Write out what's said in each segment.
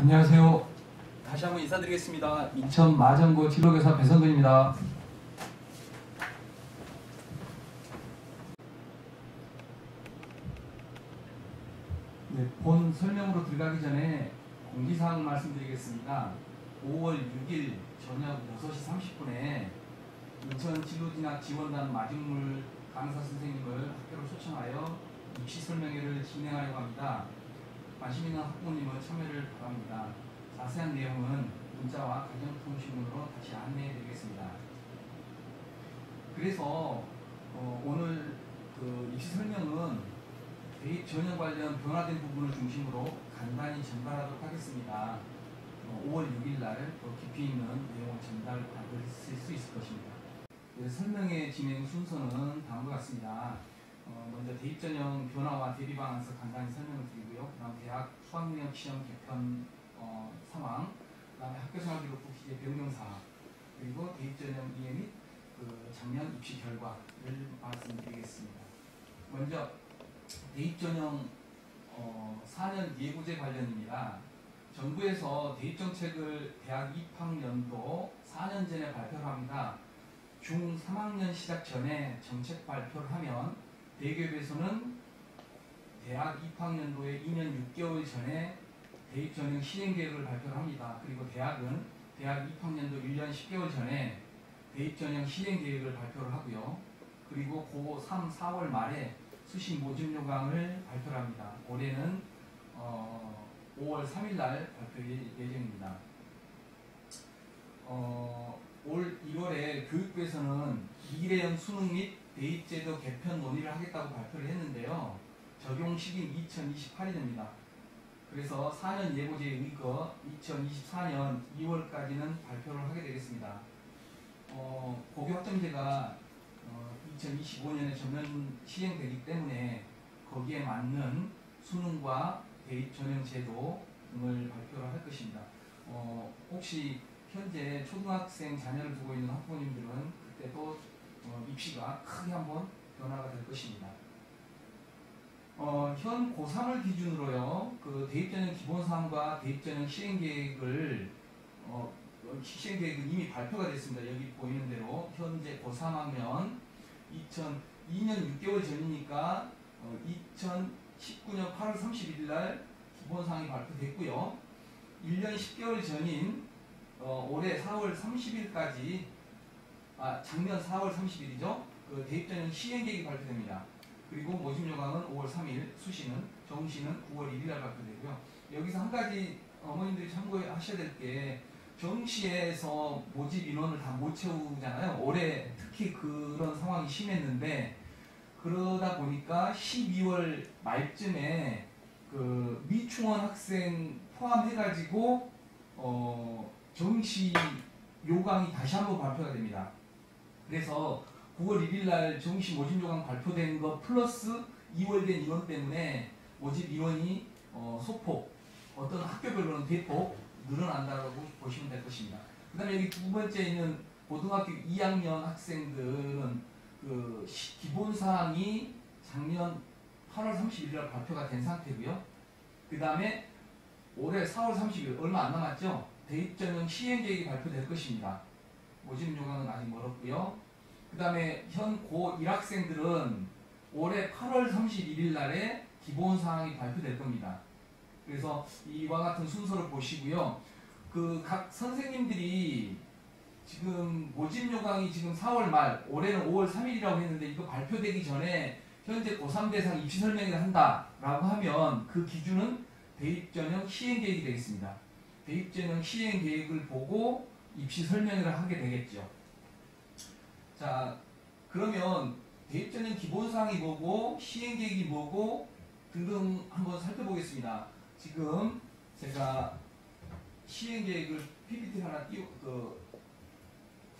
안녕하세요. 다시 한번 인사드리겠습니다. 인천 마정고 진로교사 배성근입니다. 네, 본 설명으로 들어가기 전에 공지사항 말씀드리겠습니다. 5월 6일 저녁 6시 30분에 인천 진로진학 지원단 마중물 강사 선생님을 학교로 초청하여 입시 설명회를 진행하려고 합니다. 관심 있는 학부모님은 참여를 바랍니다. 자세한 내용은 문자와 가정통신문으로 다시 안내해 드리겠습니다. 그래서 오늘 입시 설명은 대입 전형 관련 변화된 부분을 중심으로 간단히 전달하도록 하겠습니다. 5월 6일 날 더 깊이 있는 내용을 전달받을 수 있을 것입니다. 설명의 진행 순서는 다음과 같습니다. 먼저 대입 전형 변화와 대비 방안에서 간단히 설명을 드리고요. 그다음 대학 수학능력 시험 개편 상황, 그다음에 학교생활 기록부 기재 변경사항, 그리고 대입 전형 이해 및 작년 입시 결과를 말씀드리겠습니다. 먼저 대입 전형 4년 예고제 관련입니다. 정부에서 대입 정책을 대학 입학연도 4년 전에 발표를 합니다. 중 3학년 시작 전에 정책 발표를 하면 대기업에서는 대학 입학연도의 2년 6개월 전에 대입 전형 시행 계획을 발표를 합니다. 그리고 대학은 대학 입학연도 1년 10개월 전에 대입 전형 시행 계획을 발표를 하고요. 그리고 고3 4월 말에 수시 모집 요강을 발표를 합니다. 올해는 5월 3일 날 발표할 예정입니다. 올 1월에 교육부에서는 미래형 수능 및 대입제도 개편 논의를 하겠다고 발표를 했는데요. 적용 시기는 2028년입니다. 그래서 4년 예고제에 의거 2024년 2월까지는 발표를 하게 되겠습니다. 고교 학점제가 2025년에 전면 시행되기 때문에 거기에 맞는 수능과 대입 전형 제도 등을 발표를 할 것입니다. 혹시 현재 초등학생 자녀를 두고 있는 학부모님들은 그때도 입시가 크게 한번 변화가 될 것입니다. 현 고3을 기준으로요, 대입전형 기본사항과 대입전형 시행계획은 이미 발표가 됐습니다. 여기 보이는 대로 현재 고3하면 2002년 6개월 전이니까 2019년 8월 31일 날 기본사항이 발표됐고요. 1년 10개월 전인 올해 4월 30일까지, 작년 4월 30일이죠. 대입전형 시행계획이 발표됩니다. 그리고 모집요강은 5월 3일, 수시는, 정시는 9월 1일 날 발표되고요. 여기서 한 가지 어머님들이 참고하셔야 될 게, 정시에서 모집 인원을 다 못 채우잖아요. 올해 특히 그런 상황이 심했는데, 그러다 보니까 12월 말쯤에 미충원 학생 포함해가지고 정시 요강이 다시 한번 발표가 됩니다. 그래서 9월 1일 날 정시 모집 요강 발표된 거 플러스 2월 된 인원 때문에 모집 인원이 소폭, 어떤 학교별로는 대폭 늘어난다고 보시면 될 것입니다. 그 다음에 여기 두 번째 있는 고등학교 2학년 학생들은 기본사항이 작년 8월 31일 날 발표가 된 상태고요. 그 다음에 올해 4월 30일, 얼마 안 남았죠? 대입전형 시행계획이 발표될 것입니다. 모집 요강은 아직 멀었고요. 그 다음에 현 고1 학생들은 올해 8월 31일 날에 기본사항이 발표될 겁니다. 그래서 이와 같은 순서를 보시고요. 각 선생님들이 지금 모집 요강이 지금 4월 말, 올해는 5월 3일이라고 했는데 이거 발표되기 전에 현재 고3 대상 입시 설명회를 한다라고 하면 그 기준은 대입전형 시행계획이 되겠습니다. 대입전형 시행계획을 보고 입시 설명회를 하게 되겠죠. 자, 그러면 대입전형 기본사항이 뭐고 시행계획이 뭐고 등등 한번 살펴보겠습니다. 지금 제가 시행계획을 PPT 하나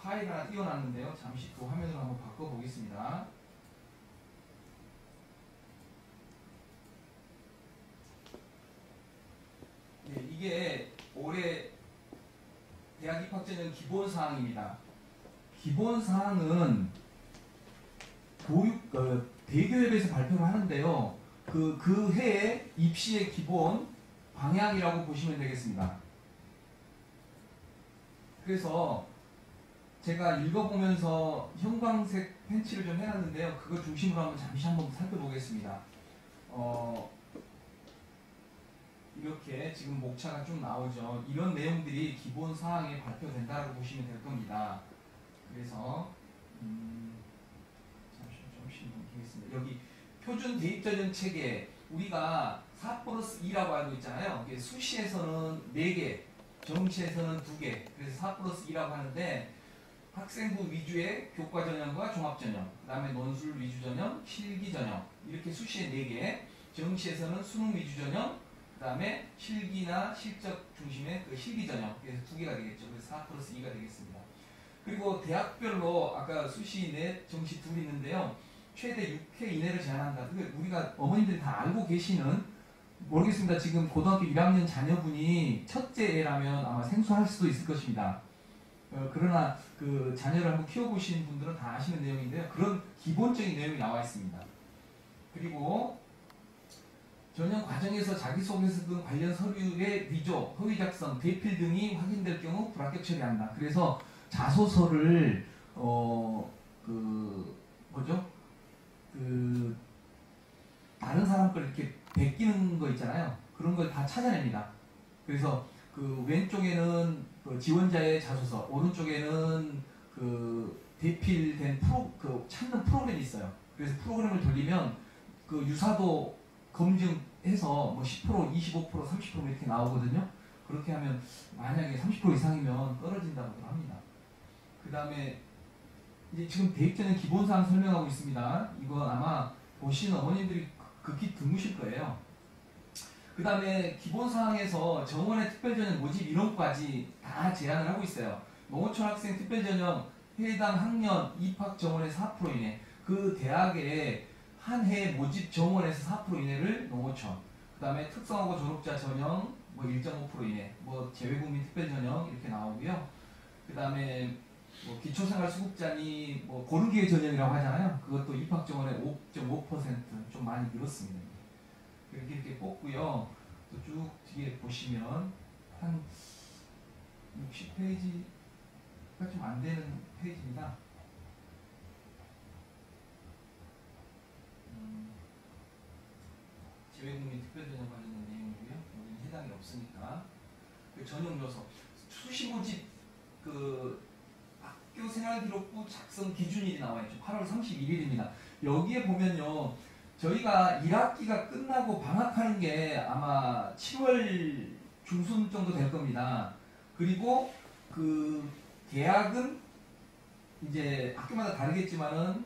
파일 하나 띄워놨는데요. 잠시 그 화면을 한번 바꿔보겠습니다. 네, 이게 올해 대학 입학전형 기본사항입니다. 기본사항은 대교협에서 발표를 하는데요. 그 해에 입시의 기본 방향이라고 보시면 되겠습니다. 그래서 제가 읽어보면서 형광색 펜치를 좀 해놨는데요. 그걸 중심으로 한번 잠시 한번 살펴보겠습니다. 이렇게 지금 목차가 쭉 나오죠. 이런 내용들이 기본 사항에 발표된다고 보시면 될 겁니다. 그래서 잠시 넘기겠습니다. 여기 표준 대입 전형 체계 우리가 4+2라고 알고 있잖아요. 수시에서는 4개, 정시에서는 2개, 그래서 4+2라고 하는데 학생부 위주의 교과 전형과 종합 전형, 그 다음에 논술 위주 전형, 실기 전형 이렇게 수시에 4개, 정시에서는 수능 위주 전형, 그 다음에 실기나 실적 중심의 그 실기 전형, 그래서 2개가 되겠죠. 그래서 4+2가 되겠습니다. 그리고 대학별로 아까 수시 4, 정시 2 있는데요. 최대 6회 이내를 제한한다. 그게 우리가 어머님들이 다 알고 계시는, 모르겠습니다. 지금 고등학교 1학년 자녀분이 첫째 애라면 아마 생소할 수도 있을 것입니다. 그러나 그 자녀를 한번 키워보신 분들은 다 아시는 내용인데요. 그런 기본적인 내용이 나와 있습니다. 그리고 전형 과정에서 자기소개서 등 관련 서류의 위조, 허위 작성, 대필 등이 확인될 경우 불합격 처리한다. 그래서 자소서를 다른 사람 걸 이렇게 베끼는 거 있잖아요. 그런 걸 다 찾아냅니다. 그래서 그 왼쪽에는 그 지원자의 자소서, 오른쪽에는 그 대필된 찾는 프로그램이 있어요. 그래서 프로그램을 돌리면 그 유사도 검증해서 뭐 10%, 25%, 30% 이렇게 나오거든요. 그렇게 하면 만약에 30% 이상이면 떨어진다고 합니다. 그 다음에 이제 지금 대입 전형 기본사항 설명하고 있습니다. 이거 아마 보시는 어머님들이 극히 드무실 거예요. 그 다음에 기본사항에서 정원의 특별전형 모집 인원까지 다 제한을 하고 있어요. 농어촌 학생 특별전형 해당 학년 입학 정원의 4% 이내, 그 대학의 한 해 모집 정원에서 4% 이내를 농어촌, 그 다음에 특성화고 졸업자 전형 뭐 1.5% 이내, 뭐 재외국민 특별전형 이렇게 나오고요. 그 다음에 뭐 기초생활수급자니 뭐 고른기회 전형이라고 하잖아요. 그것도 입학 정원의 5.5% 좀 많이 늘었습니다. 이렇게 뽑고요. 또 쭉 뒤에 보시면 한 60페이지가 좀 안 되는 페이지입니다. 재외국민 특별전형 관련된 내용이고요. 여기는 해당이 없으니까. 그 전형 요소, 수시 모집 그 학교 생활기록부 작성 기준일이 나와 있죠. 8월 31일입니다. 여기에 보면요. 저희가 1학기가 끝나고 방학하는 게 아마 7월 중순 정도 될 겁니다. 그리고 그 개학은 이제 학교마다 다르겠지만은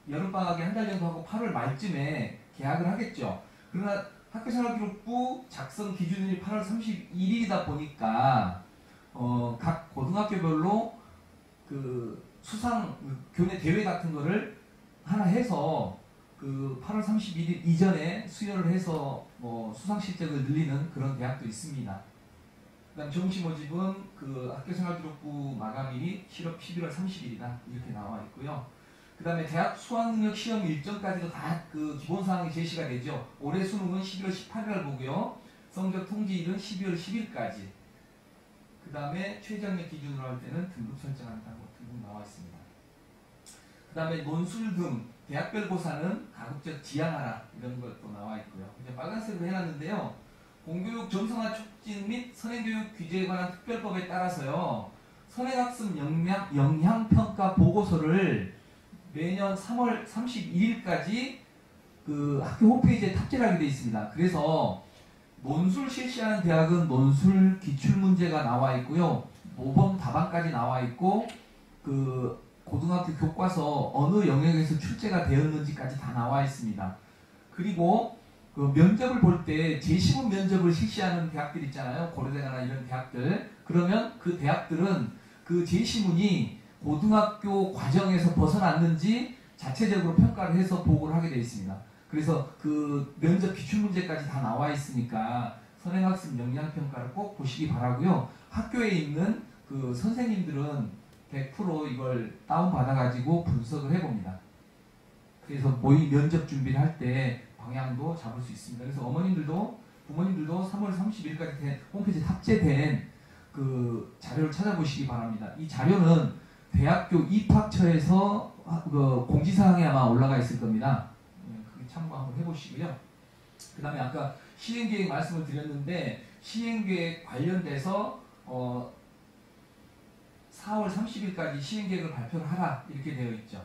여름방학에 한 달 정도 하고 8월 말쯤에 개학을 하겠죠. 그러나 학교생활기록부 작성 기준일이 8월 31일이다 보니까 각 고등학교별로 그 수상 교내 대회 같은 거를 하나 해서 그 8월 31일 이전에 수료를 해서 뭐 수상 실적을 늘리는 그런 대학도 있습니다. 그다음 정시 모집은 그 학교생활기록부 마감일이 11월 30일이다 이렇게 나와 있고요. 그 다음에 대학 수학능력 시험 일정까지도 다 그 기본사항이 제시가 되죠. 올해 수능은 11월 18일 보고요. 성적 통지일은 12월 10일까지. 그 다음에 최저학력 기준으로 할 때는 등급 설정한다고 등급 나와 있습니다. 그 다음에 논술 등 대학별 고사는 가급적 지양하라 이런 것도 나와 있고요. 이제 빨간색으로 해놨는데요. 공교육 정상화 촉진 및 선행교육 규제에 관한 특별법에 따라서요. 선행학습 영향평가 보고서를 매년 3월 31일까지 그 학교 홈페이지에 탑재를 하게 되어 있습니다. 그래서 논술 실시하는 대학은 논술 기출문제가 나와 있고요. 모범 답안까지 나와 있고 그 고등학교 교과서 어느 영역에서 출제가 되었는지까지 다 나와 있습니다. 그리고 그 면접을 볼 때 제15 면접을 실시하는 대학들 있잖아요. 고려대나 이런 대학들. 그러면 그 대학들은 그 제10문이 고등학교 과정에서 벗어났는지 자체적으로 평가를 해서 보고를 하게 되어 있습니다. 그래서 그 면접 기출문제까지 다 나와 있으니까 선행학습 역량평가를 꼭 보시기 바라고요. 학교에 있는 그 선생님들은 100% 이걸 다운받아가지고 분석을 해봅니다. 그래서 모의 면접 준비를 할 때 방향도 잡을 수 있습니다. 그래서 어머님들도 부모님들도 3월 30일까지 된 홈페이지에 탑재된 그 자료를 찾아보시기 바랍니다. 이 자료는 대학교 입학처에서 그 공지사항에 아마 올라가 있을 겁니다. 그게 참고 한번 해보시고요. 그 다음에 아까 시행계획 말씀을 드렸는데 시행계획 관련돼서 4월 30일까지 시행계획을 발표를 하라 이렇게 되어 있죠.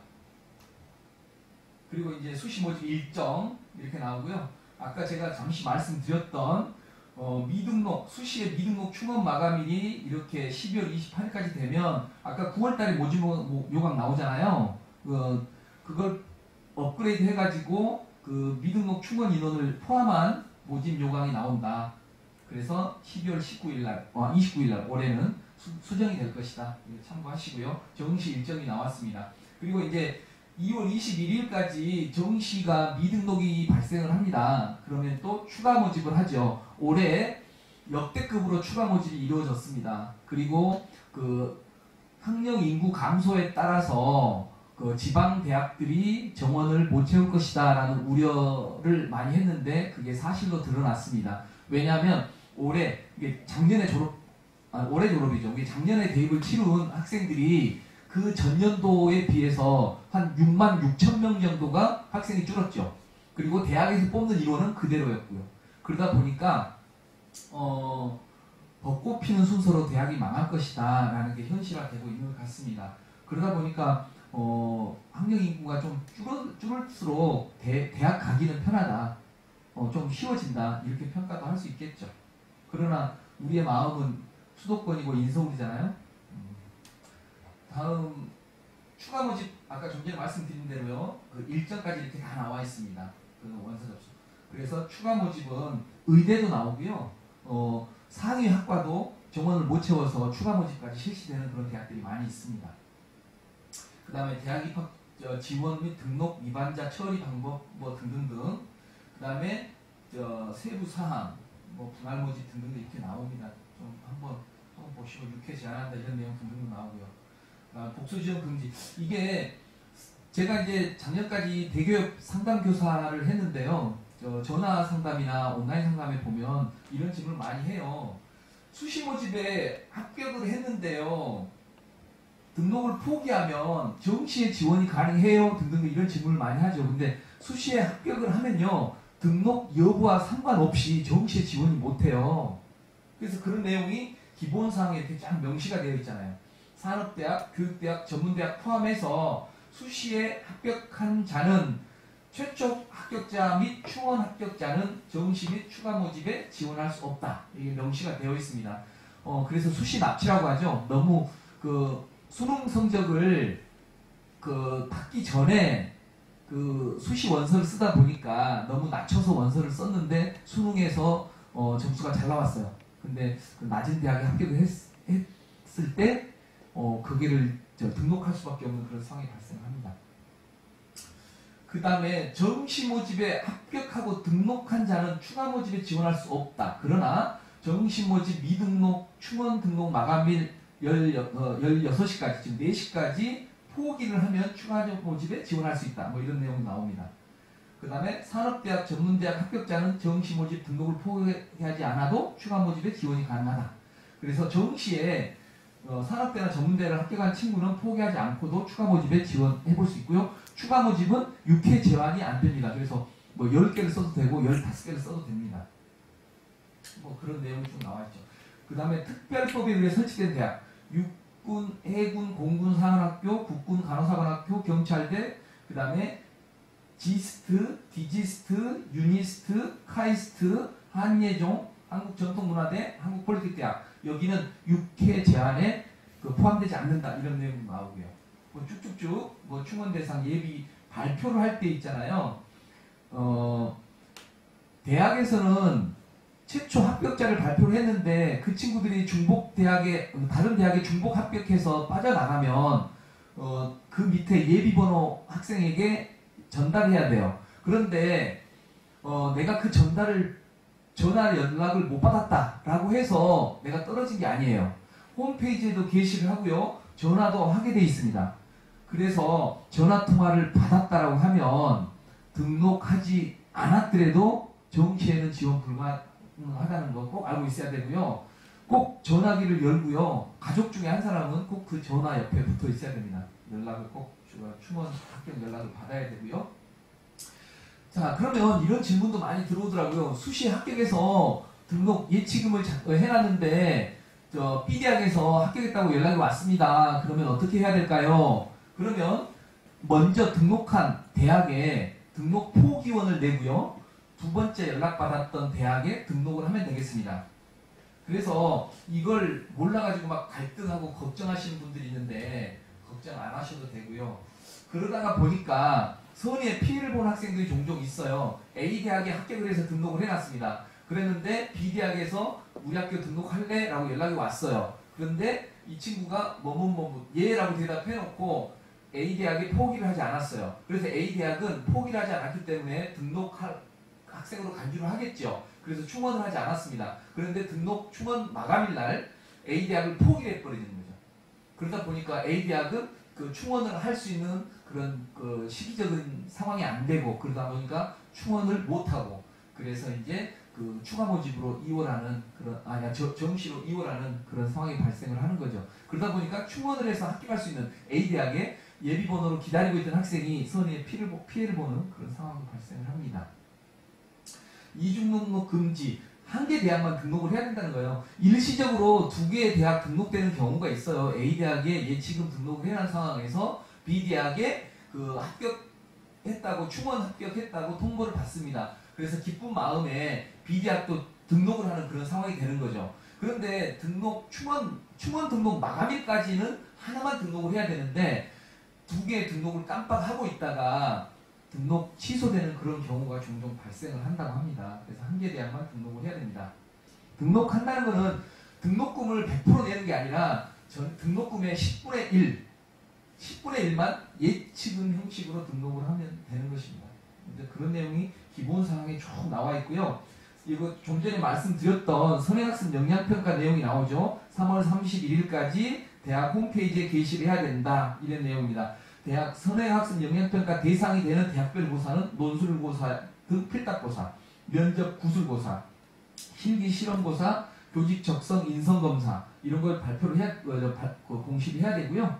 그리고 이제 수시 모집 일정 이렇게 나오고요. 아까 제가 잠시 말씀드렸던 미등록, 수시의 미등록 충원 마감일이 이렇게 12월 28일까지 되면 아까 9월달에 모집 요강 나오잖아요. 그걸 업그레이드 해가지고 그 미등록 충원 인원을 포함한 모집 요강이 나온다. 그래서 12월 29일날 올해는 수정이 될 것이다. 참고하시고요. 정시 일정이 나왔습니다. 그리고 이제 2월 21일까지 정시가 미등록이 발생을 합니다. 그러면 또 추가 모집을 하죠. 올해 역대급으로 추가 모집이 이루어졌습니다. 그리고 그 학령 인구 감소에 따라서 그 지방 대학들이 정원을 못 채울 것이다라는 우려를 많이 했는데 그게 사실로 드러났습니다. 왜냐하면 올해 이게 올해 졸업이죠. 이게 작년에 대입을 치룬 학생들이 그 전년도에 비해서 한 6만 6천 명 정도가 학생이 줄었죠. 그리고 대학에서 뽑는 인원은 그대로였고요. 그러다 보니까 벚꽃 피는 순서로 대학이 망할 것이다 라는 게 현실화되고 있는 것 같습니다. 그러다 보니까 학령 인구가 좀 줄을수록 대학 가기는 편하다, 좀 쉬워진다 이렇게 평가도 할 수 있겠죠. 그러나 우리의 마음은 수도권이고 인서울이잖아요. 다음 추가 모집 아까 좀 전에 말씀드린 대로요. 그 일정까지 이렇게 다 나와 있습니다. 그 원서 접수. 그래서 추가 모집은 의대도 나오고요. 상위 학과도 정원을 못 채워서 추가 모집까지 실시되는 그런 대학들이 많이 있습니다. 그 다음에 대학 입학 지원 및 등록 위반자 처리 방법 뭐 등등등. 그 다음에 세부 사항, 뭐 분할 모집 등등도 이렇게 나옵니다. 좀 한번 보시고 육회 제한한다 이런 내용 등등도 나오고요. 복수 지원 금지. 이게 제가 이제 작년까지 대기업 상담 교사를 했는데요. 전화 상담이나 온라인 상담에 보면 이런 질문을 많이 해요. 수시 모집에 합격을 했는데요. 등록을 포기하면 정시에 지원이 가능해요? 등등 이런 질문을 많이 하죠. 근데 수시에 합격을 하면요. 등록 여부와 상관없이 정시에 지원이 못해요. 그래서 그런 내용이 기본사항에 이렇게 쫙 명시가 되어 있잖아요. 산업대학, 교육대학, 전문대학 포함해서 수시에 합격한 자는 최초 합격자 및 충원 합격자는 정시 및 추가 모집에 지원할 수 없다. 이게 명시가 되어 있습니다. 그래서 수시 납치라고 하죠. 너무 그 수능 성적을 받기 전에 그 수시 원서를 쓰다 보니까 너무 낮춰서 원서를 썼는데 수능에서 점수가 잘 나왔어요. 근데 그 낮은 대학에 합격을 했을 때 거기를 등록할 수밖에 없는 그런 상황이 발생합니다. 그 다음에 정시 모집에 합격하고 등록한 자는 추가 모집에 지원할 수 없다. 그러나 정시 모집 미등록 충원 등록 마감일 16시까지 지금 4시까지 포기를 하면 추가 모집에 지원할 수 있다. 뭐 이런 내용이 나옵니다. 그 다음에 산업대학 전문대학 합격자는 정시 모집 등록을 포기하지 않아도 추가 모집에 지원이 가능하다. 그래서 정시에 산업대나 전문대를 합격한 친구는 포기하지 않고도 추가 모집에 지원해 볼 수 있고요. 추가 모집은 6회 제한이 안 됩니다. 그래서 뭐 10개를 써도 되고 15개를 써도 됩니다. 뭐 그런 내용이 좀 나와 있죠. 그 다음에 특별법에 의해 설치된 대학, 육군, 해군, 공군 사관학교, 국군 간호사관학교, 경찰대, 그 다음에 지스트, 디지스트, 유니스트, 카이스트, 한예종, 한국전통문화대, 한국폴리틱대학. 여기는 6회 제한에 포함되지 않는다. 이런 내용이 나오고요. 뭐 쭉쭉쭉 뭐 충원 대상 예비 발표를 할 때 있잖아요. 대학에서는 최초 합격자를 발표를 했는데 그 친구들이 다른 대학에 중복 합격해서 빠져나가면 그 밑에 예비번호 학생에게 전달해야 돼요. 그런데 내가 그 전화 연락을 못 받았다라고 해서 내가 떨어진 게 아니에요. 홈페이지에도 게시를 하고요. 전화도 하게 돼 있습니다. 그래서 전화통화를 받았다라고 하면 등록하지 않았더라도 정시에는 지원 하다는 거 꼭 알고 있어야 되고요. 꼭 전화기를 열고요. 가족 중에 한 사람은 꼭 그 전화 옆에 붙어 있어야 됩니다. 연락을 꼭 충원 합격 연락을 받아야 되고요. 자, 그러면 이런 질문도 많이 들어오더라고요. 수시 합격해서 등록 예치금을 해놨는데 B대학에서 합격했다고 연락이 왔습니다. 그러면 어떻게 해야 될까요? 그러면 먼저 등록한 대학에 등록 포기원을 내고요. 두 번째 연락받았던 대학에 등록을 하면 되겠습니다. 그래서 이걸 몰라가지고 막 갈등하고 걱정하시는 분들이 있는데 걱정 안 하셔도 되고요. 그러다가 보니까 선의의 피해를 본 학생들이 종종 있어요. A대학에 합격을 해서 등록을 해놨습니다. 그랬는데 B대학에서 우리 학교 등록할래? 라고 연락이 왔어요. 그런데 이 친구가 예라고 대답해놓고 A대학에 포기를 하지 않았어요. 그래서 A대학은 포기를 하지 않았기 때문에 등록할 학생으로 간주를 하겠죠. 그래서 충원을 하지 않았습니다. 그런데 등록 충원 마감일 날 A대학을 포기를 해버리는 거죠. 그러다 보니까 A대학은 그 충원을 할 수 있는 그런 그 시기적인 상황이 안 되고 그러다 보니까 충원을 못하고 그래서 이제 그 추가 모집으로 이월하는 그런 정시로 이월하는 그런 상황이 발생을 하는 거죠. 그러다 보니까 충원을 해서 합격할 수 있는 A대학에 예비번호로 기다리고 있던 학생이 선의의 피해를 보는 그런 상황이 발생을 합니다. 이중 등록 금지, 한 개 대학만 등록을 해야 된다는 거예요. 일시적으로 두 개의 대학 등록되는 경우가 있어요. A대학에 예치금 등록을 해놓은 상황에서 B대학에 그 합격했다고, 충원 합격했다고 통보를 받습니다. 그래서 기쁜 마음에 B대학도 등록을 하는 그런 상황이 되는 거죠. 그런데 충원 등록 마감일까지는 하나만 등록을 해야 되는데 두 개의 등록을 깜빡하고 있다가 등록 취소되는 그런 경우가 종종 발생을 한다고 합니다. 그래서 한 개 대학만 등록을 해야 됩니다. 등록한다는 것은 등록금을 100% 내는 게 아니라 등록금의 10분의 1만 예치금 형식으로 등록을 하면 되는 것입니다. 그런 내용이 기본사항에 쭉 나와 있고요. 이거 좀 전에 말씀드렸던 선행학습 영향평가 내용이 나오죠. 3월 31일까지 대학 홈페이지에 게시를 해야 된다. 이런 내용입니다. 대학 선행학습 영향평가 대상이 되는 대학별 고사는 논술고사 등 필답고사, 면접 구술고사, 실기 실험고사, 교직 적성 인성검사 이런 걸 발표를 공시를 해야 되고요.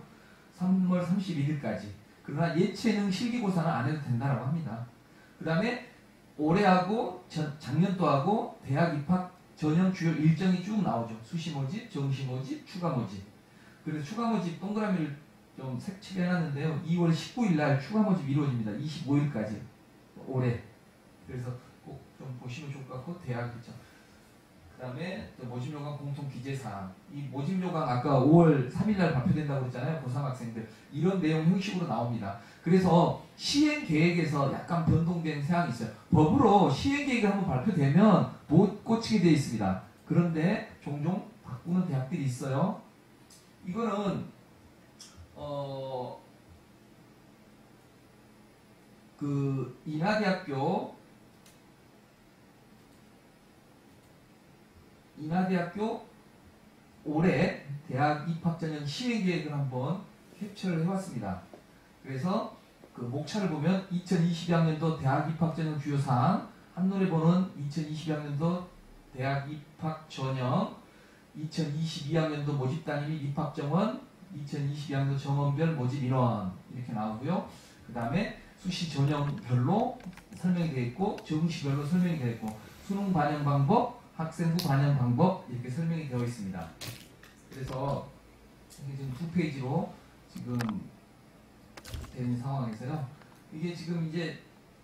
3월 31일까지. 그러나 예체능 실기고사는 안 해도 된다고 합니다. 그 다음에 올해하고 작년도하고 대학 입학 전형 주요 일정이 쭉 나오죠. 수시 모집, 정시 모집, 추가 모집. 그래서 추가 모집 동그라미를 좀 색칠해놨는데요. 2월 19일 날 추가 모집이 이루어집니다. 25일까지 올해. 그래서 꼭 좀 보시면 좋을 것 같고 대학이죠. 그 다음에 모집 요강 공통 기재사항. 이 모집 요강 아까 5월 3일 날 발표된다고 했잖아요. 고3 학생들. 이런 내용 형식으로 나옵니다. 그래서 시행 계획에서 약간 변동된 사항이 있어요. 법으로 시행 계획이 한번 발표되면 못 고치게 되어 있습니다. 그런데 종종 바꾸는 대학들이 있어요. 이거는 그 인하대학교 올해 대학 입학 전형 시행 계획을 한번 캡처를 해왔습니다. 그래서 그 목차를 보면 2022학년도 대학 입학 전형 주요 사항, 한눈에 보는 2022학년도 대학 입학 전형, 2022학년도 모집 단위 및 입학 정원, 2022학년도 정원별 모집 인원 이렇게 나오고요. 그 다음에 수시 전형별로 설명이 되어 있고 정시별로 설명이 되어 있고 수능 반영 방법, 학생 후 반영 방법 이렇게 설명이 되어 있습니다. 그래서 이게 지금 2페이지로 지금 된 상황에서요. 이게 지금 이제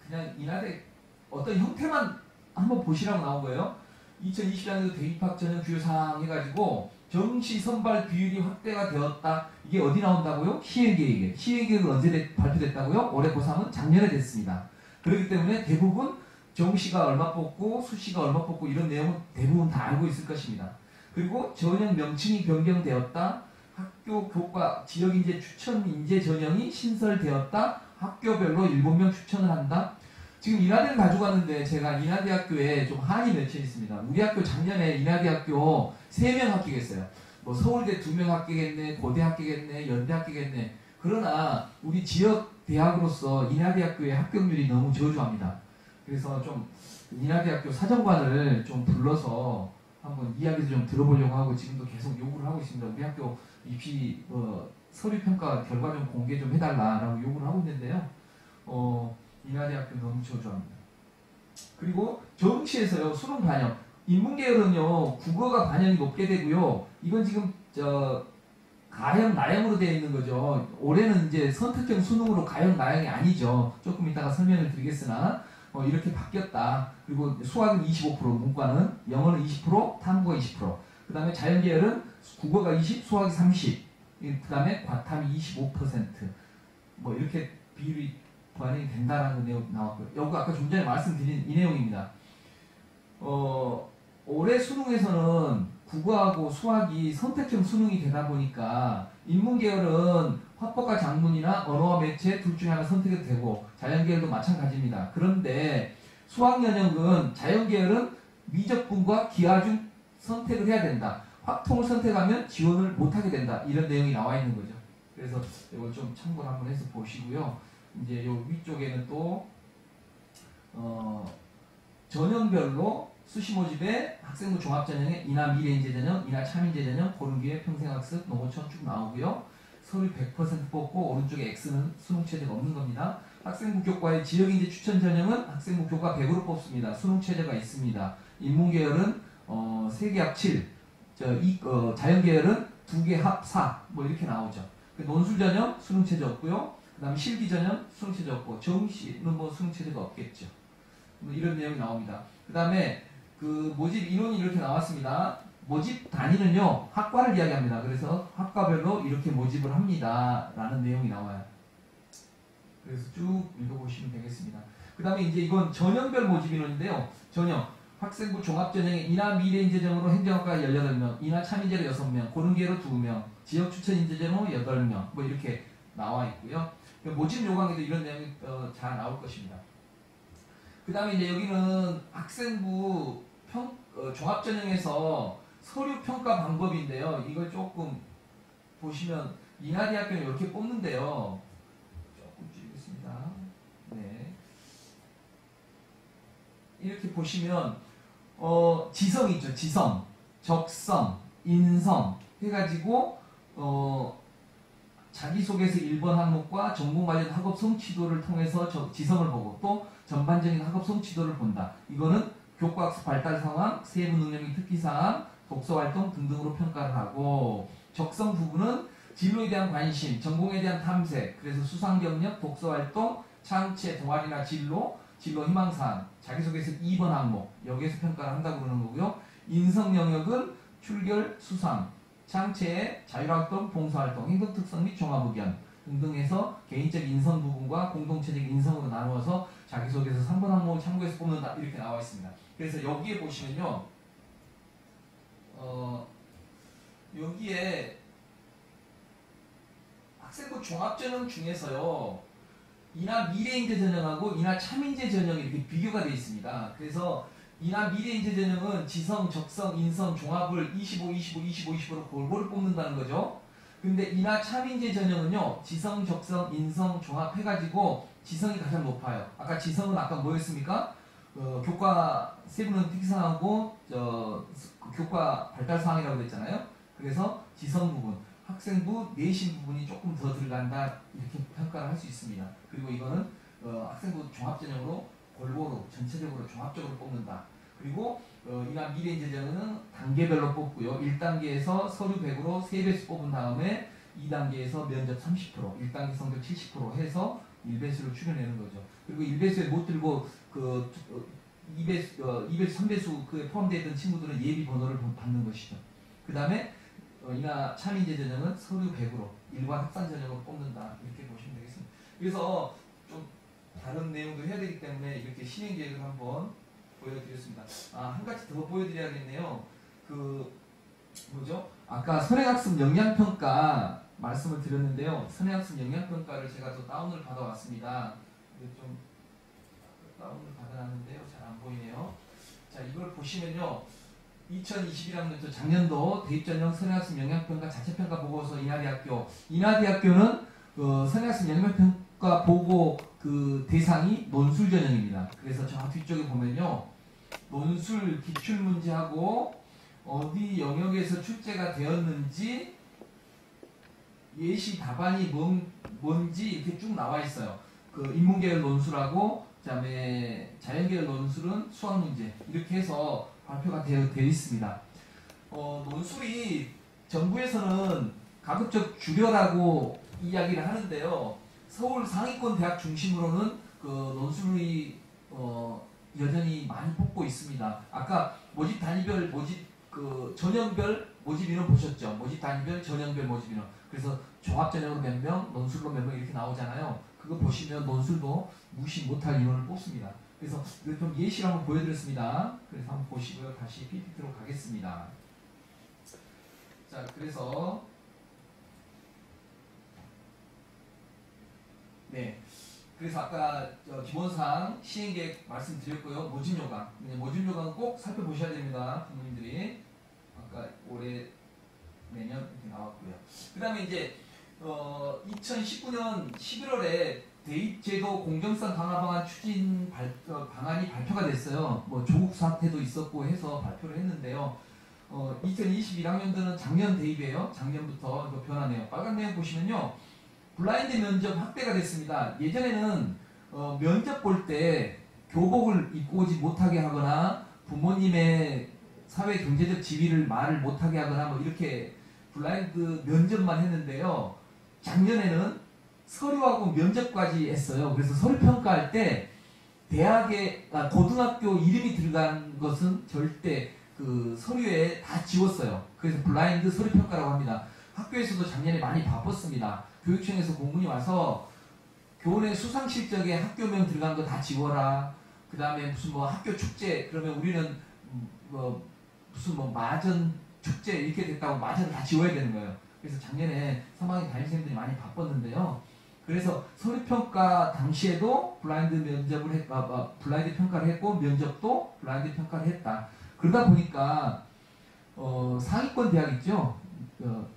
그냥 인하대 어떤 형태만 한번 보시라고 나온 거예요. 2020년도 대입학 전형 주요 사항 해가지고 정시 선발 비율이 확대가 되었다. 이게 어디 나온다고요? 시행계획에. 시행계획은 언제 발표됐다고요? 올해 고3은 작년에 됐습니다. 그렇기 때문에 대부분 정시가 얼마 뽑고 수시가 얼마 뽑고 이런 내용은 대부분 다 알고 있을 것입니다. 그리고 전형 명칭이 변경되었다. 학교 교과 지역인재 추천 인재 전형이 신설되었다. 학교별로 7명 추천을 한다. 지금 인하대를 가져갔는데 제가 인하대학교에 좀 한이 맺혀 있습니다. 우리 학교 작년에 인하대학교 3명 합격했어요. 뭐 서울대 2명 합격했네, 고대 합격했네, 연대 합격했네. 그러나 우리 지역 대학으로서 인하대학교의 합격률이 너무 저조합니다. 그래서 좀 인하대학교 사정관을 좀 불러서 한번 이야기도 좀 들어보려고 하고 지금도 계속 요구를 하고 있습니다. 우리 학교 입시 서류 평가 결과 좀 공개 좀 해달라라고 요구를 하고 있는데요. 인하대학교 너무 저조합니다. 그리고 정시에서요 수능 반영 인문계열은요 국어가 반영이 높게 되고요. 이건 지금 가형 나형으로 되어 있는 거죠. 올해는 이제 선택형 수능으로 가형 나형이 아니죠. 조금 이따가 설명을 드리겠으나 이렇게 바뀌었다. 그리고 수학은 25%, 문과는 영어는 20%, 탐구가 20%. 그 다음에 자연계열은 국어가 20, 수학이 30. 그 다음에 과탐이 25%. 뭐 이렇게 비율이 반영이 된다라는 내용 나왔고요. 여기 아까 좀 전에 말씀드린 이 내용입니다. 올해 수능에서는 국어하고 수학이 선택형 수능이 되다 보니까 인문계열은 화법과 작문이나 언어와 매체 둘 중에 하나 선택이 되고 자연계열도 마찬가지입니다. 그런데 수학연역은 자연계열은 미적분과 기하 중 선택을 해야 된다. 확통을 선택하면 지원을 못하게 된다. 이런 내용이 나와 있는 거죠. 그래서 이걸 좀 참고를 한번 해서 보시고요. 이제 요 위쪽에는 또 전형별로 수시 모집에 학생부 종합전형에 이나 미래인재 전형, 이나 참인재 전형, 고른기회 평생학습, 농어촌 쭉 나오고요. 서류 100% 뽑고 오른쪽에 X는 수능 체제가 없는 겁니다. 학생부 교과의 지역인재 추천 전형은 학생부 교과 100으로 뽑습니다. 수능 체제가 있습니다. 인문계열은 3개 합 7, 자연계열은 2개 합 4, 뭐 이렇게 나오죠. 논술 전형 수능 체제 없고요. 그 다음에 실기 전형 수능 체제 없고 정시는 뭐 수능 체제가 없겠죠. 뭐 이런 내용이 나옵니다. 그 다음에 그 모집 인원이 이렇게 나왔습니다. 모집 단위는요 학과를 이야기합니다. 그래서 학과별로 이렇게 모집을 합니다 라는 내용이 나와요. 그래서 쭉 읽어보시면 되겠습니다. 그 다음에 이제 이건 전형별 모집 인원인데요. 전형 학생부 종합전형에 이나 미래인재전형으로 행정학과 18명, 이나 참인재로 6명, 고른계로 2명, 지역 추천 인재전형으로 8명 뭐 이렇게 나와 있고요. 모집 요강에도 이런 내용이 잘 나올 것입니다. 그 다음에 이제 여기는 학생부 종합전형에서 서류 평가 방법인데요. 이걸 조금 보시면 인하대학교는 이렇게 뽑는데요. 조금 줄이겠습니다. 네. 이렇게 보시면 지성 있죠. 지성, 적성, 인성 해가지고 자기소개서 1번 항목과 전공 관련 학업 성취도를 통해서 지성을 보고 또 전반적인 학업 성취도를 본다. 이거는 교과학습 발달 상황, 세부 능력의 특기 사항, 독서 활동 등등으로 평가를 하고 적성 부분은 진로에 대한 관심, 전공에 대한 탐색, 그래서 수상 경력, 독서 활동, 창체, 동아리나 진로 희망사항, 자기소개서 2번 항목 여기에서 평가를 한다고 그러는 거고요. 인성 영역은 출결, 수상, 창체의 자율활동, 봉사활동, 행동특성 및 종합의견 등등해서 개인적 인성 부분과 공동체적 인성으로 나누어서 자기소개서 3번 항목을 참고해서 뽑는다 이렇게 나와 있습니다. 그래서 여기에 보시면요. 여기에 학생부 종합전형 중에서요. 이나 미래인재 전형하고 이나 참인재 전형이 이렇게 비교가 되어 있습니다. 그래서 이나 미래인재 전형은 지성, 적성, 인성, 종합을 25, 25, 25, 25로 골고루 뽑는다는 거죠. 근데 이나 참인재 전형은요. 지성, 적성, 인성, 종합 해가지고 지성이 가장 높아요. 아까 지성은 아까 뭐였습니까? 교과 세부는 특기사항하고 교과 발달사항이라고 그랬잖아요. 그래서 지성 부분, 학생부 내신 부분이 조금 더 들어간다 이렇게 평가를 할 수 있습니다. 그리고 이거는 학생부 종합전형으로 골고루 전체적으로 종합적으로 뽑는다. 그리고 이나 미래인재전형은 단계별로 뽑고요. 1단계에서 서류 100으로 3배수 뽑은 다음에 2단계에서 면접 30%, 1단계 성적 70% 해서 1배수를 추려내는 거죠. 그리고 1배수에 못 들고 2배수, 3배수 그에 포함되어 있던 친구들은 예비 번호를 받는 것이죠. 그 다음에 이나 참인재 전형은 서류 100으로 일반 학산 전형으로 뽑는다 이렇게 보시면 되겠습니다. 그래서 좀 다른 내용도 해야 되기 때문에 이렇게 실행 계획을 한번 보여드렸습니다. 한 가지 더 보여드려야겠네요. 뭐죠? 아까 선행학습 역량평가 말씀을 드렸는데요. 선행학습 역량평가를 제가 또 다운을 받아왔습니다. 좀 다운을 받아놨는데요. 잘 안 보이네요. 자, 이걸 보시면요. 2021학년 작년도 대입전형 선행학습 역량평가 자체평가 보고서 인하대학교는 선행학습 역량평가 평가 보고 그 대상이 논술 전형입니다. 그래서 저 뒤쪽에 보면요, 논술 기출문제하고 어디 영역에서 출제가 되었는지 예시 답안이 뭔지 이렇게 쭉 나와 있어요. 그 인문계열 논술하고 그다음에 자연계열 논술은 수학 문제 이렇게 해서 발표가 되어 있습니다. 논술이 정부에서는 가급적 줄여라고 이야기를 하는데요. 서울 상위권 대학 중심으로는 그 논술이 여전히 많이 뽑고 있습니다. 아까 모집 단위별 모집 그 전형별 모집 인원 보셨죠? 모집 단위별 전형별 모집 인원. 그래서 종합 전형으로 몇 명, 논술로 몇 명 이렇게 나오잖아요. 그거 보시면 논술도 무시 못할 인원을 뽑습니다. 그래서 이거 좀 예시를 한번 보여드렸습니다. 그래서 한번 보시고요. 다시 PPT로 가겠습니다. 자, 그래서 네. 그래서 아까 기본사항 시행계획 말씀드렸고요. 모집요강. 모집요강 꼭 살펴보셔야 됩니다. 부모님들이. 아까 올해 내년 이렇게 나왔고요. 그 다음에 이제 2019년 11월에 대입제도 공정성 강화 방안 추진 방안이 발표가 됐어요. 뭐 조국 사태도 있었고 해서 발표를 했는데요. 2021학년도는 작년 대입이에요. 작년부터 이거 변하네요. 빨간 내용 보시면요. 블라인드 면접 확대가 됐습니다. 예전에는 면접 볼 때 교복을 입고 오지 못하게 하거나 부모님의 사회 경제적 지위를 말을 못하게 하거나 뭐 이렇게 블라인드 면접만 했는데요. 작년에는 서류하고 면접까지 했어요. 그래서 서류 평가할 때 고등학교 이름이 들어간 것은 절대 그 서류에 다 지웠어요. 그래서 블라인드 서류 평가라고 합니다. 학교에서도 작년에 많이 바빴습니다. 교육청에서 공문이 와서 교내 수상 실적에 학교명 들어간 거 다 지워라. 그 다음에 무슨 뭐 학교 축제 그러면 우리는 무슨 뭐 마전 축제 이렇게 됐다고 마전을 다 지워야 되는 거예요. 그래서 작년에 3학년 담임생들이 많이 바빴는데요. 그래서 서류평가 당시에도 블라인드 면접을 블라인드 평가를 했고 면접도 블라인드 평가를 했다. 그러다 보니까 상위권 대학 있죠.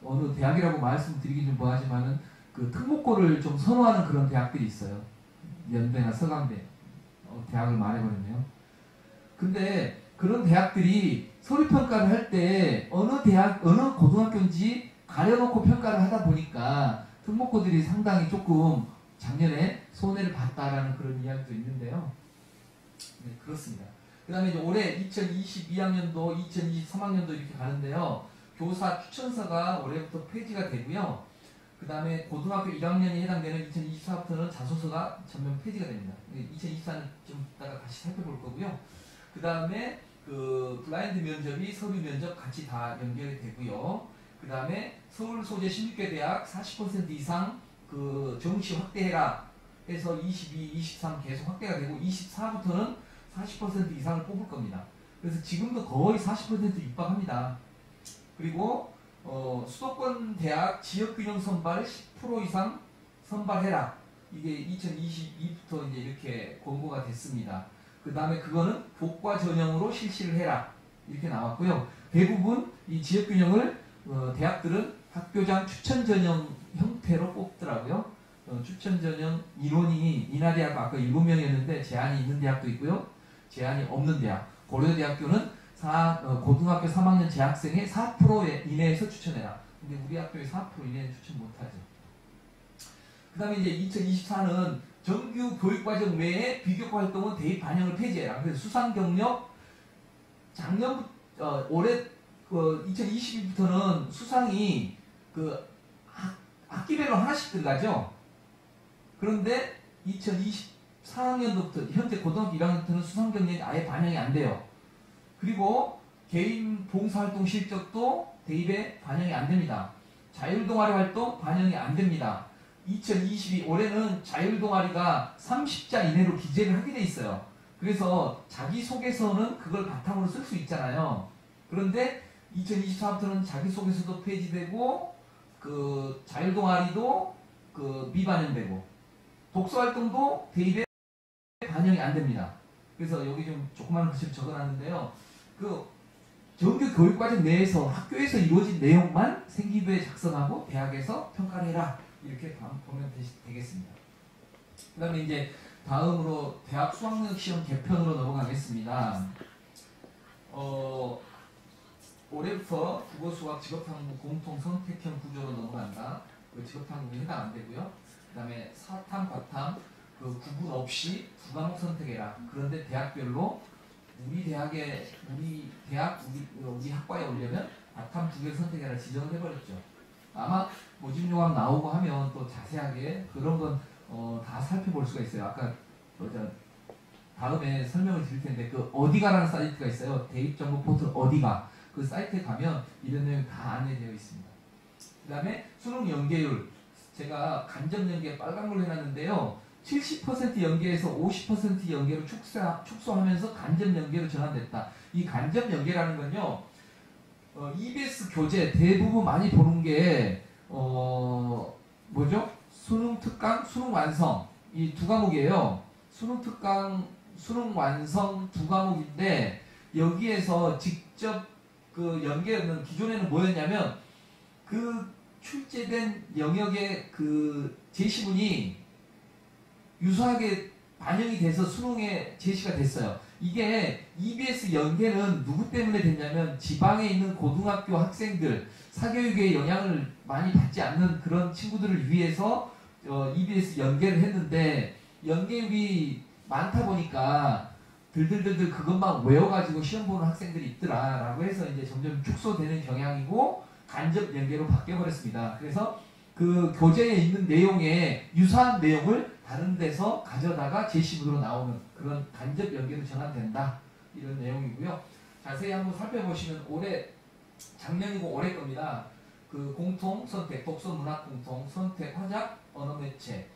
어느 대학이라고 말씀드리긴 좀 뭐하지만은 그 특목고를 좀 선호하는 그런 대학들이 있어요. 연대나 서강대 대학을 말해버리네요. 근데 그런 대학들이 서류평가를 할 때 어느 고등학교인지 가려놓고 평가를 하다 보니까 특목고들이 상당히 조금 작년에 손해를 봤다라는 그런 이야기도 있는데요. 네, 그렇습니다. 그 다음에 이제 올해 2022학년도, 2023학년도 이렇게 가는데요. 교사 추천서가 올해부터 폐지가 되고요. 그 다음에 고등학교 1학년이 해당되는 2024부터는 자소서가 전면 폐지가 됩니다. 2024는 좀 이따가 다시 살펴볼 거고요. 그 다음에 그 블라인드 면접이 서류 면접 같이 다 연결이 되고요. 그 다음에 서울 소재 16개 대학 40% 이상 그 정시 확대해라 해서 22, 23 계속 확대가 되고 24부터는 40% 이상을 뽑을 겁니다. 그래서 지금도 거의 40% 육박합니다. 그리고 수도권 대학 지역균형 선발 10% 이상 선발해라. 이게 2022부터 이제 이렇게 권고가 됐습니다. 그 다음에 그거는 교과 전형으로 실시를 해라. 이렇게 나왔고요. 대부분 이 지역균형을 대학들은 학교장 추천 전형 형태로 뽑더라고요. 추천 전형 인원이 인하대학 아까 7명이었는데 제한이 있는 대학도 있고요. 제한이 없는 대학. 고려대학교는 고등학교 3학년 재학생의 4% 이내에서 추천해라. 근데 우리 학교에 4% 이내는 추천 못하죠. 그 다음에 이제 2024는 정규 교육과정 외에 비교과 활동은 대입 반영을 폐지해라. 그래서 수상 경력 올해 2022부터는 수상이 그 학기별로 하나씩 들어가죠. 그런데 2024학년도부터 현재 고등학교 1학년부터는 수상 경력이 아예 반영이 안 돼요. 그리고 개인 봉사활동 실적도 대입에 반영이 안 됩니다. 자율동아리 활동 반영이 안 됩니다. 2022 올해는 자율동아리가 30자 이내로 기재를 하게 돼 있어요. 그래서 자기소개서는 그걸 바탕으로 쓸 수 있잖아요. 그런데 2024부터는 자기소개서도 폐지되고 그 자율동아리도 그 미반영되고 독서활동도 대입에 반영이 안 됩니다. 그래서 여기 좀 조그마한 글씨를 적어놨는데요. 그 정규 교육과정 내에서 학교에서 이루어진 내용만 생기부에 작성하고 대학에서 평가를 해라. 이렇게 보면 되겠습니다. 그 다음에 이제 다음으로 대학 수학능력 시험 개편으로 넘어가겠습니다. 올해부터 국어, 수학, 직업탐구 공통 선택형 구조로 넘어간다. 그 직업탐구에 해당 안 되고요. 그 다음에 사탐, 과탐, 그 구분 없이 두 과목 선택해라. 그런데 대학별로 우리 학과에 오려면 과탐 두 개를 선택해라 지정을 해버렸죠. 아마 모집요강 나오고 하면 또 자세하게 그런 건 다 살펴볼 수가 있어요. 아까 다음에 설명을 드릴 텐데 그 어디가라는 사이트가 있어요. 대입정보 포털 어디가. 그 사이트에 가면 이런 내용 다 안내되어 있습니다. 그 다음에 수능 연계율. 제가 간접 연계 빨간걸로 해놨는데요. 70% 연계에서 50% 연계로 축소하면서 간접 연계로 전환됐다. 이 간접 연계라는 건요. EBS 교재 대부분 많이 보는 게 뭐죠? 수능 특강, 수능 완성 이 두 과목이에요. 수능 특강, 수능 완성 두 과목인데 여기에서 직접 그 연계는 기존에는 뭐였냐면 그 출제된 영역의 그 제시문이 유사하게 반영이 돼서 수능에 제시가 됐어요. 이게 EBS 연계는 누구 때문에 됐냐면 지방에 있는 고등학교 학생들 사교육에 영향을 많이 받지 않는 그런 친구들을 위해서 EBS 연계를 했는데 연계율이 많다 보니까 들들들들 그것만 외워가지고 시험 보는 학생들이 있더라라고 해서 이제 점점 축소되는 경향이고 간접 연계로 바뀌어버렸습니다. 그래서 그 교재에 있는 내용에 유사한 내용을 다른 데서 가져다가 제시문으로 나오는 그런 간접 연계로 전환된다. 이런 내용이고요. 자세히 한번 살펴보시면 작년이고 올해 겁니다. 그 공통 선택, 독서 문학 공통 선택 화작 언어 매체.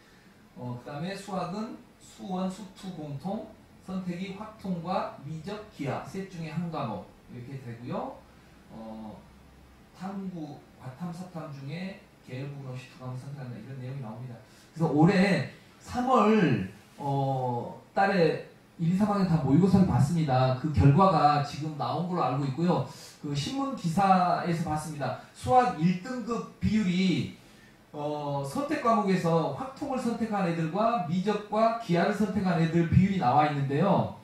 그 다음에 수학은 수원 수투 공통 선택이 확통과 미적 기하 셋 중에 한 과목 이렇게 되고요. 탐구 과탐 사탐 중에 계열 구분 없이 두 과목 선택한다 이런 내용이 나옵니다. 그래서 올해 3월 달에 1, 2, 3학년 다 모의고사를 봤습니다. 그 결과가 지금 나온 걸로 알고 있고요. 그 신문 기사에서 봤습니다. 수학 1등급 비율이 선택 과목에서 확통을 선택한 애들과 미적과 기하를 선택한 애들 비율이 나와 있는데요.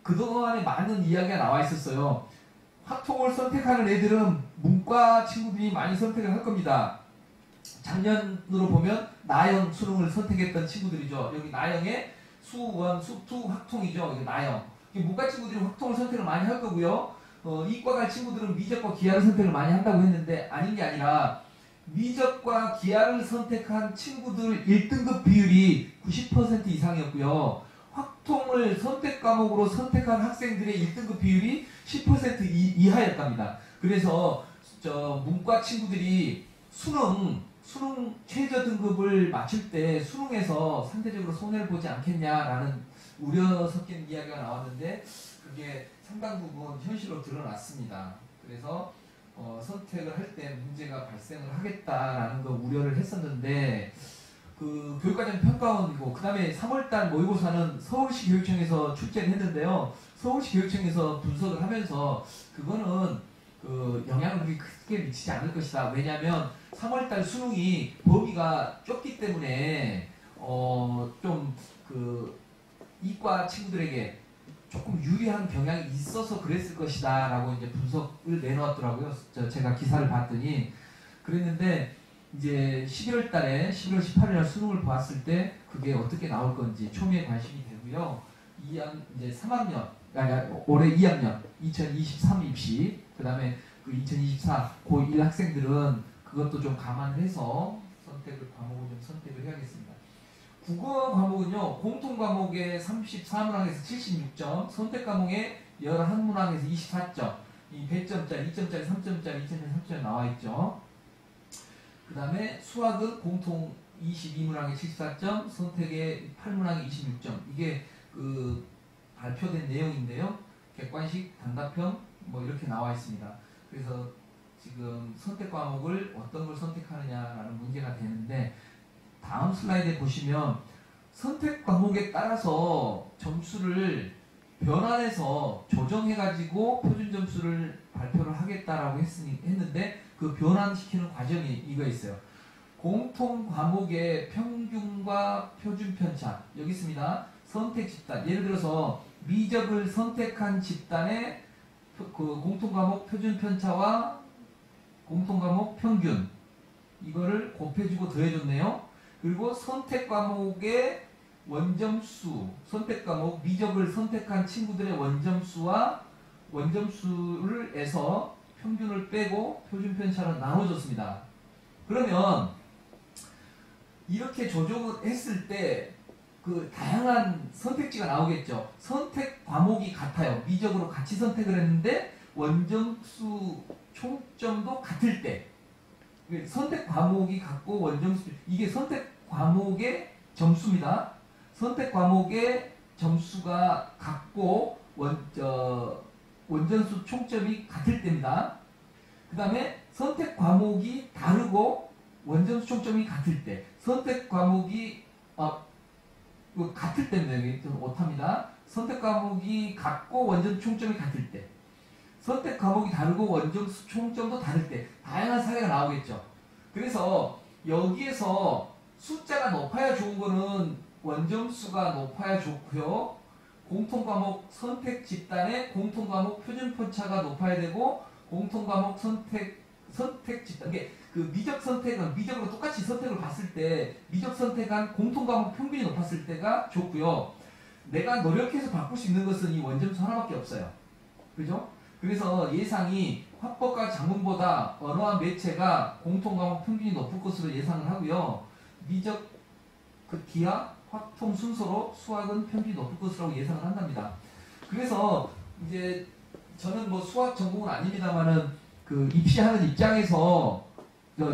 그동안에 많은 이야기가 나와 있었어요. 확통을 선택하는 애들은 문과 친구들이 많이 선택을 할 겁니다. 작년으로 보면 나영 수능을 선택했던 친구들이죠. 여기 나영에 수원, 수투, 확통이죠. 여기 나영. 문과 친구들이 확통을 선택을 많이 할 거고요. 이과 갈 친구들은 미적과 기하를 선택을 많이 한다고 했는데 아닌 게 아니라 미적과 기하를 선택한 친구들 1등급 비율이 90% 이상이었고요. 확통을 선택 과목으로 선택한 학생들의 1등급 비율이 10% 이하였답니다. 그래서 문과 친구들이 수능 최저 등급을 맞출 때 수능에서 상대적으로 손해를 보지 않겠냐라는 우려 섞인 이야기가 나왔는데 그게 상당 부분 현실로 드러났습니다. 그래서 선택을 할 때 문제가 발생을 하겠다라는 거 우려를 했었는데 그 교육과정 평가원이고 그 다음에 3월달 모의고사는 서울시 교육청에서 출제를 했는데요. 서울시 교육청에서 분석을 하면서 그거는 그 영향을 그렇게 크게 미치지 않을 것이다. 왜냐하면 3월달 수능이 범위가 좁기 때문에 좀 그 이과 친구들에게 조금 유리한 경향이 있어서 그랬을 것이다 라고 이제 분석을 내놓았더라고요. 제가 기사를 봤더니 그랬는데 이제 11월 달에 11월 18일 수능을 봤을 때 그게 어떻게 나올 건지 초미의 관심이 되고요. 이제 3학년 올해 2학년 2023 입시 그 다음에 그 2024 고1 학생들은 그것도 좀 감안해서 과목을 좀 선택을 해야겠습니다. 국어 과목은요, 공통 과목에 34문항에서 76점, 선택 과목에 11문항에서 24점, 이 100점짜리, 2점짜리, 3점짜리, 2점짜리, 3점짜리 나와 있죠. 그 다음에 수학은 공통 22문항에 74점, 선택에 8문항에 26점. 이게 그 발표된 내용인데요. 객관식, 단답형, 뭐 이렇게 나와 있습니다. 그래서 지금 선택 과목을 어떤 걸 선택하느냐라는 문제가 되는데 다음 슬라이드에 보시면 선택 과목에 따라서 점수를 변환해서 조정해가지고 표준 점수를 발표를 하겠다라고 했는데 그 변환시키는 과정이 이거 있어요. 공통 과목의 평균과 표준 편차 여기 있습니다. 선택 집단 예를 들어서 미적을 선택한 집단의 그 공통 과목 표준 편차와 공통 과목 평균 이거를 곱해주고 더해줬네요. 그리고 선택 과목의 원점수 선택 과목 미적을 선택한 친구들의 원점수와 원점수를 해서 평균을 빼고 표준 편차를 나눠줬습니다. 그러면 이렇게 조정을 했을 때 그 다양한 선택지가 나오겠죠. 선택 과목이 같아요. 미적으로 같이 선택을 했는데 원점수 총점도 같을 때 선택 과목이 같고 원점수 이게 선택 과목의 점수입니다. 선택 과목의 점수가 같고 원점수 총점이 같을 때입니다. 그 다음에 선택 과목이 다르고 원점수 총점이 같을 때 선택 과목이 같을 때인데 좀 오탑니다. 선택 과목이 같고 원점수 총점이 같을 때 선택 과목이 다르고 원점수 총점도 다를 때 다양한 사례가 나오겠죠. 그래서 여기에서 숫자가 높아야 좋은 거는 원점수가 높아야 좋고요. 공통과목 선택 집단의 공통과목 표준 편차가 높아야 되고 공통과목 선택 집단 이게 그 미적 선택은 미적으로 똑같이 선택을 봤을 때 미적 선택한 공통과목 평균이 높았을 때가 좋고요. 내가 노력해서 바꿀 수 있는 것은 이 원점수 하나밖에 없어요. 그죠? 그래서 예상이 화법과 작문보다 언어와 매체가 공통과목 평균이 높을 것으로 예상을 하고요. 미적 그 기하 확통 순서로 수학은 평균이 높을 것이라고 예상을 한답니다. 그래서 이제 저는 뭐 수학 전공은 아닙니다만은 그 입시하는 입장에서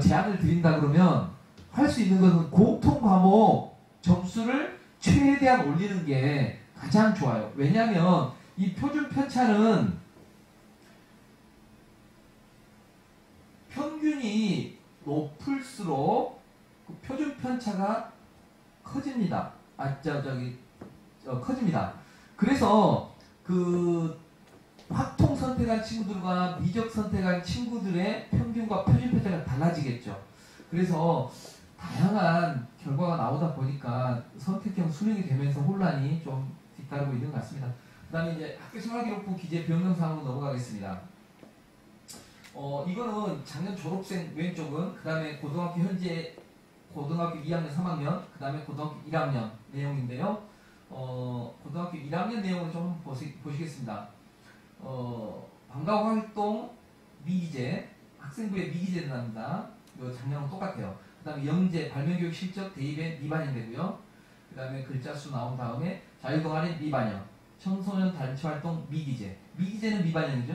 제안을 드린다 그러면 할 수 있는 것은 공통 과목 점수를 최대한 올리는 게 가장 좋아요. 왜냐하면 이 표준 편차는 평균이 높을수록 그 표준 편차가 커집니다. 커집니다. 그래서 그 확통 선택한 친구들과 미적 선택한 친구들의 평균과 표준 편차가 달라지겠죠. 그래서 다양한 결과가 나오다 보니까 선택형 수능이 되면서 혼란이 좀 뒤따르고 있는 것 같습니다. 그 다음에 이제 학교생활기록부 기재 변경사항으로 넘어가겠습니다. 이거는 작년 졸업생 왼쪽은 그 다음에 고등학교 현재 고등학교 2학년 3학년 그 다음에 고등학교 1학년 내용인데요. 고등학교 1학년 내용을 좀 보시겠습니다. 방과후 활동 미기재 학생부의 미기재를 납니다. 이거 작년하고 똑같아요. 그 다음에 영재 발명교육 실적 대입에 미반영 되고요. 그 다음에 글자 수 나온 다음에 자유동아리 미반영 청소년 단체활동 미기재 미기재는 미반영이죠.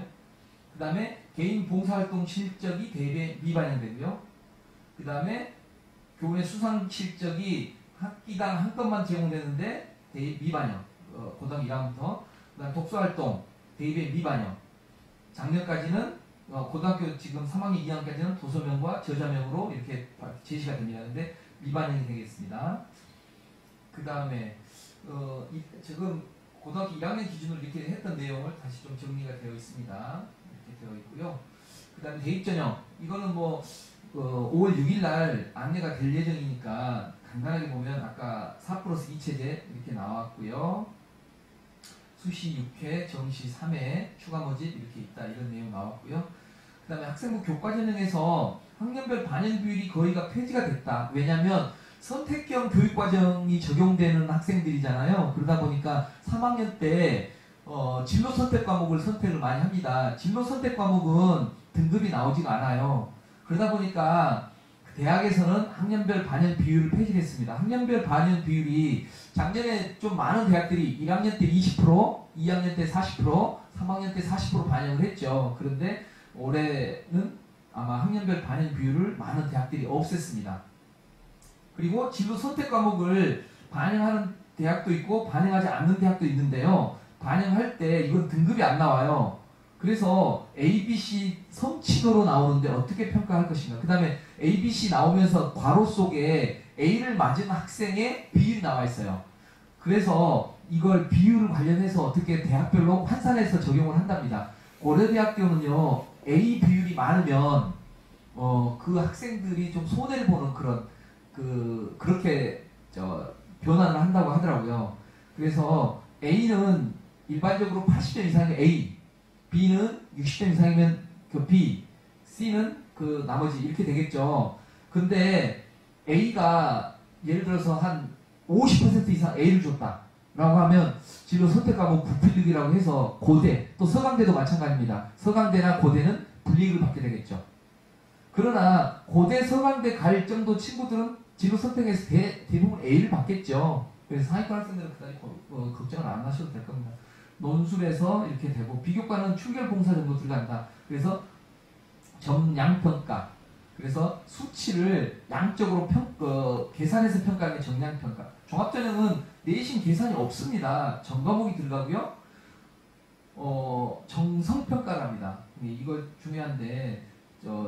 그 다음에 개인 봉사활동 실적이 대입에 미반영 되고요. 그 다음에 교내 수상 실적이 학기당 한 건만 제공되는데 대입 미반영 고등학교 1학년부터 그 다음 독서활동 대입에 미반영 작년까지는 고등학교 지금 3학년 2학년까지는 도서명과 저자명으로 이렇게 제시가 됩니다. 근데 미반영이 되겠습니다. 그 다음에 지금 고등학교 1학년 기준으로 이렇게 했던 내용을 다시 좀 정리가 되어 있습니다. 이렇게 되어 있고요. 그 다음에 대입전형 이거는 뭐 5월 6일 날 안내가 될 예정이니까 간단하게 보면 아까 4+2 체제 이렇게 나왔고요. 수시 6회, 정시 3회, 추가 모집 이렇게 있다 이런 내용 나왔고요. 그 다음에 학생부 교과전형에서 학년별 반영 비율이 거의가 폐지가 됐다. 왜냐하면 선택형 교육과정이 적용되는 학생들이잖아요. 그러다 보니까 3학년 때 진로 선택 과목을 선택을 많이 합니다. 진로 선택 과목은 등급이 나오지가 않아요. 그러다 보니까 대학에서는 학년별 반영 비율을 폐지했습니다. 학년별 반영 비율이 작년에 좀 많은 대학들이 1학년 때 20%, 2학년 때 40%, 3학년 때 40% 반영을 했죠. 그런데 올해는 아마 학년별 반영 비율을 많은 대학들이 없앴습니다. 그리고 진로 선택 과목을 반영하는 대학도 있고 반영하지 않는 대학도 있는데요. 반영할 때 이건 등급이 안 나와요. 그래서 ABC 성취도로 나오는데 어떻게 평가할 것인가. 그 다음에 ABC 나오면서 괄호 속에 A를 맞은 학생의 비율이 나와 있어요. 그래서 이걸 비율을 관련해서 어떻게 대학별로 환산해서 적용을 한답니다. 고려대학교는요. A 비율이 많으면 그 학생들이 좀 손해를 보는 그런 그렇게 변환을 한다고 하더라고요. 그래서 A는 일반적으로 80점 이상이면 A, B는 60점 이상이면 그 B, C는 그 나머지 이렇게 되겠죠. 근데 A가 예를 들어서 한 50% 이상 A를 줬다 라고 하면 진로 선택 과목 부필득이라고 해서 고대, 또 서강대도 마찬가지입니다. 서강대나 고대는 불이익을 받게 되겠죠. 그러나 고대, 서강대 갈 정도 친구들은 진로 선택에서 대부분 A를 받겠죠. 그래서 상위권 학생들은 그다지 걱정을 안 하셔도 될 겁니다. 논술에서 이렇게 되고, 비교과는 출결봉사 정도 들어간다. 그래서 점양평가, 그래서 수치를 양적으로 계산해서 평가하는 게 정량평가. 종합전형은 내신 계산이 없습니다. 전과목이 들어가고요. 정성평가랍니다. 이거 중요한데,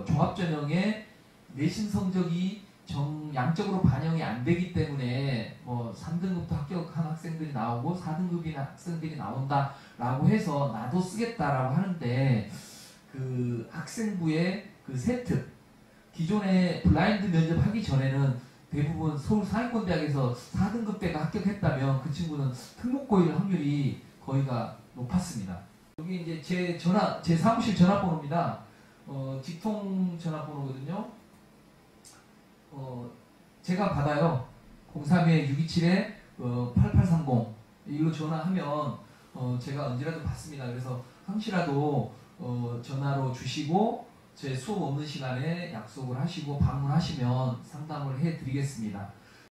종합전형에 내신 성적이 양적으로 반영이 안 되기 때문에 3등급도 합격한 학생들이 나오고 4등급인 학생들이 나온다라고 해서 나도 쓰겠다라고 하는데, 그 학생부의 그 세트, 기존에 블라인드 면접하기 전에는 대부분 서울 상위권 대학에서 4등급대가 합격했다면 그 친구는 특목고일 확률이 거의가 높았습니다. 여기 이제 제 사무실 전화번호입니다. 직통 전화번호거든요. 제가 받아요. 032-627-8830 이로 전화하면 제가 언제라도 받습니다. 그래서 혹시라도 전화로 주시고 제 수업 없는 시간에 약속을 하시고 방문하시면 상담을 해드리겠습니다.